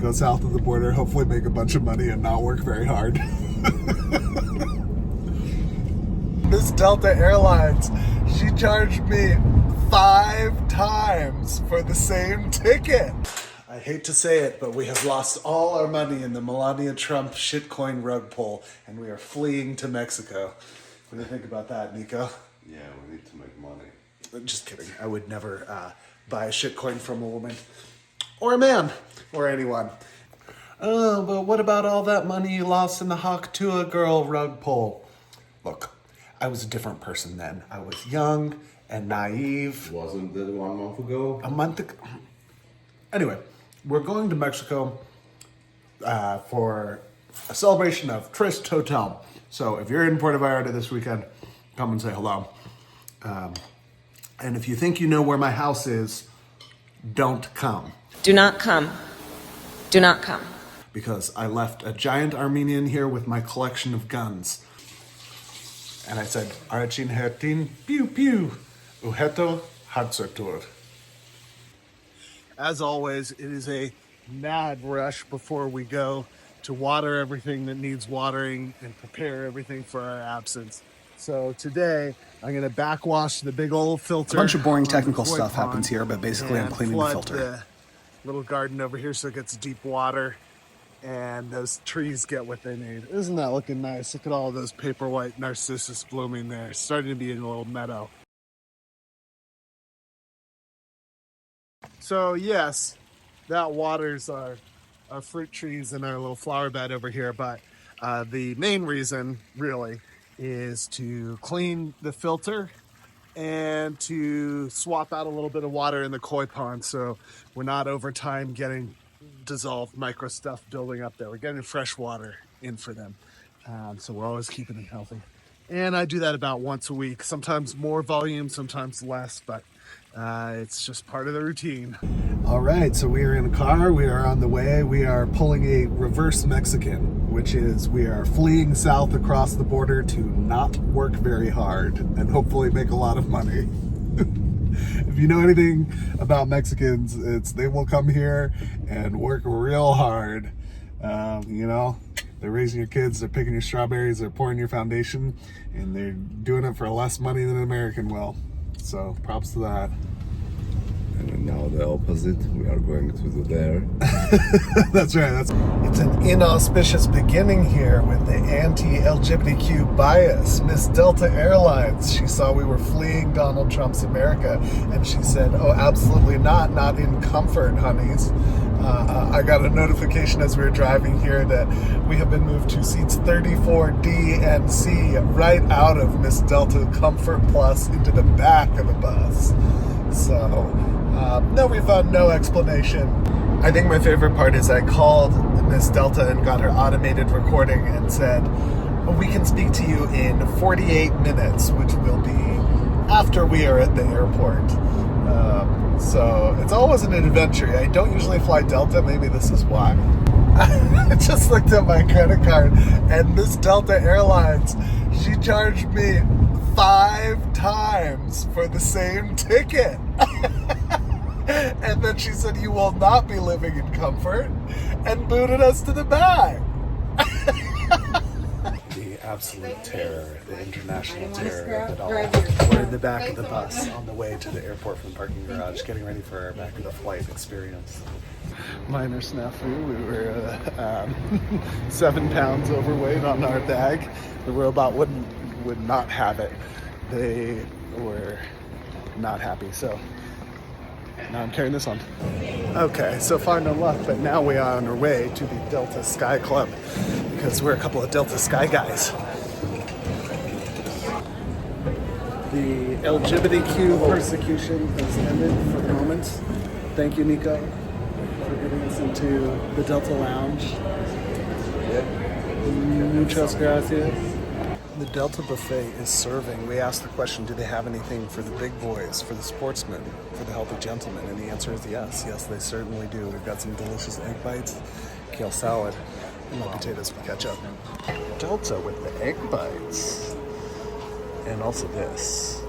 go south of the border, hopefully make a bunch of money and not work very hard. Miss Delta Airlines, she charged me 5 times for the same ticket. I hate to say it, but we have lost all our money in the Melania Trump shitcoin rug pull, and we are fleeing to Mexico. What do you think about that, Nico? Yeah, we need to make money. Just kidding. I would never buy a shitcoin from a woman. Or a man. Or anyone. Oh, but what about all that money you lost in the Haktua girl rug pull? Look, I was a different person then. I was young and naive. Wasn't that 1 month ago? A month ago. Anyway, we're going to Mexico for a celebration of Trist Hotel. So if you're in Puerto Vallarta this weekend, come and say hello. And if you think you know where my house is, don't come. Do not come. Do not come. Because I left a giant Armenian here with my collection of guns. And I said, Arachin hertin, pew pew, uheto hadsertur. As always, it is a mad rush before we go to water everything that needs watering and prepare everything for our absence. So today, I'm gonna backwash the big old filter. A bunch of boring technical stuff happens here, but basically I'm cleaning the filter. The little garden over here so it gets deep water and those trees get what they need. Isn't that looking nice? Look at all those paper white narcissus blooming there. It's starting to be in a little meadow. So yes, that waters our fruit trees and our little flower bed over here, but the main reason really is to clean the filter and to swap out a little bit of water in the koi pond so we're not over time getting dissolved micro stuff building up there. We're getting fresh water in for them. So we're always keeping them healthy. And I do that about once a week, sometimes more volume, sometimes less, but it's just part of the routine. All right, so we are in a car, we are on the way, we are pulling a reverse Mexican, which is we are fleeing south across the border to not work very hard and hopefully make a lot of money. If you know anything about Mexicans, it's they will come here and work real hard. You know, they're raising your kids, they're picking your strawberries, they're pouring your foundation, and they're doing it for less money than an American will. So props to that. And now the opposite, we are going to do there. That's right. It's an inauspicious beginning here with the anti-LGBTQ bias. Miss Delta Airlines, she saw we were fleeing Donald Trump's America, and she said, oh, absolutely not in comfort, honeys. I got a notification as we were driving here that we have been moved to seats 34D and C, right out of Miss Delta Comfort Plus into the back of the bus. So, no refund, no explanation. I think my favorite part is I called Miss Delta and got her automated recording and said, we can speak to you in 48 minutes, which will be after we are at the airport. So it's always an adventure. I don't usually fly Delta, maybe this is why. I just looked at my credit card and Miss Delta Airlines, she charged me 5 times for the same ticket. And then she said, you will not be living in comfort, and booted us to the back. The absolute terror, the international terror of it all. We're in the back of the bus on the way to the airport from the parking garage, getting ready for our back of the flight experience. Minor snafu, we were 7 pounds overweight on our bag. The robot would not have it. They were not happy, so now I'm carrying this on. Okay, so far no luck, but now we are on our way to the Delta Sky Club because we're a couple of Delta Sky guys. The LGBTQ persecution has ended for the moment. Thank you, Nico, for getting us into the Delta Lounge. Muchas gracias. The Delta Buffet is serving. We asked the question, do they have anything for the big boys, for the sportsmen, for the healthy gentlemen? And the answer is yes. Yes, they certainly do. We've got some delicious egg bites, kale salad, and more potatoes with ketchup. Delta with the egg bites. And also this.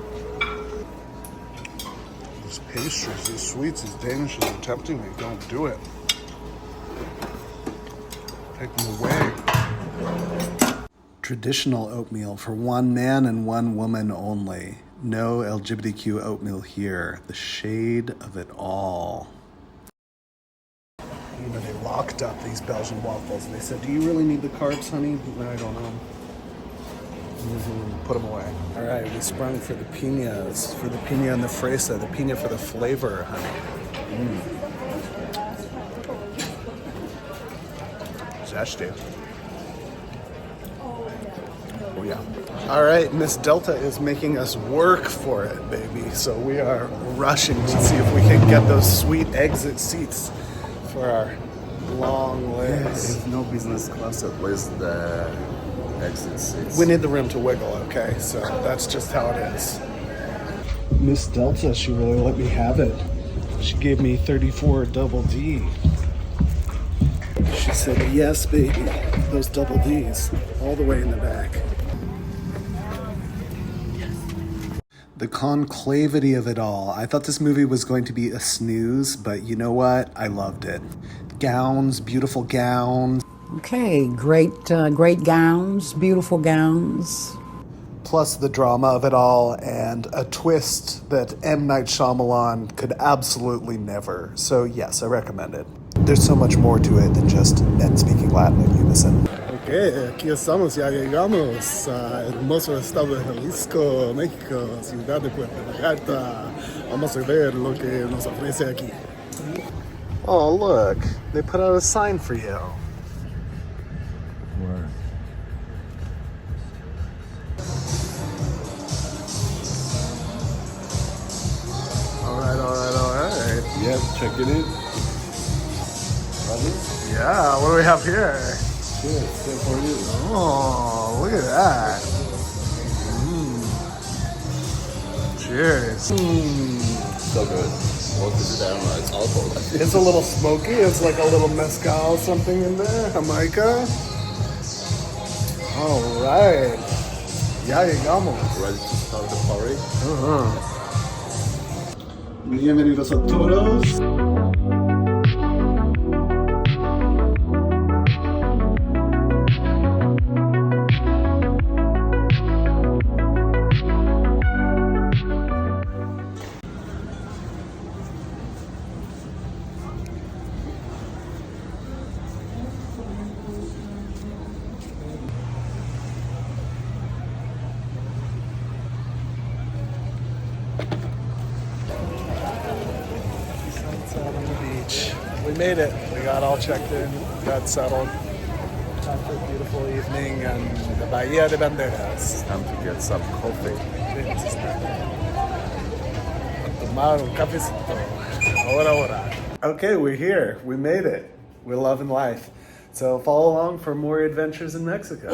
These pastries, these sweets, these danishes are tempting me. Don't do it. Take them away. Traditional oatmeal for one man and one woman only. No LGBTQ oatmeal here. The shade of it all. You know, they locked up these Belgian waffles. They said, "Do you really need the carbs, honey?" I don't know. Put them away. All right, we sprung for the piñas, for the piña and the fresa, the piña for the flavor, honey. Zesty. Oh yeah. All right, Miss Delta is making us work for it, baby. So we are rushing to see if we can get those sweet exit seats for our long legs. If no business class, at least the exit seats. We need the room to wiggle, okay? So that's just how it is. Miss Delta, she really let me have it. She gave me 34 double D. She said, "Yes, baby, those double Ds, all the way in the back." The conclavity of it all. I thought this movie was going to be a snooze, but you know what? I loved it. Gowns, beautiful gowns. Okay, great gowns, beautiful gowns. Plus the drama of it all and a twist that M. Night Shyamalan could absolutely never. So yes, I recommend it. There's so much more to it than just men speaking Latin in unison. Ok, aquí estamos, ya llegamos a hermoso estado de Jalisco, México, ciudad de Puerto Vallarta. Vamos a ver lo que nos ofrece aquí. Oh, look. They put out a sign for you. Where? All right. Yeah, check it in. Ready? Yeah, what do we have here? Cheers, same for you. Oh, look at that. Cheers. So good. What is it? I don't know. It's alcohol. It's a little smoky. It's like a little mezcal something in there. Jamaica. All right. Ya llegamos. Ready to start the party? Bienvenidos a todos. We made it. We got all checked in, got settled after a beautiful evening in the Bahia de Banderas. Time to get some coffee. Tomar un cafecito. Ahora. Okay, we're here. We made it. We're loving life. So follow along for more adventures in Mexico.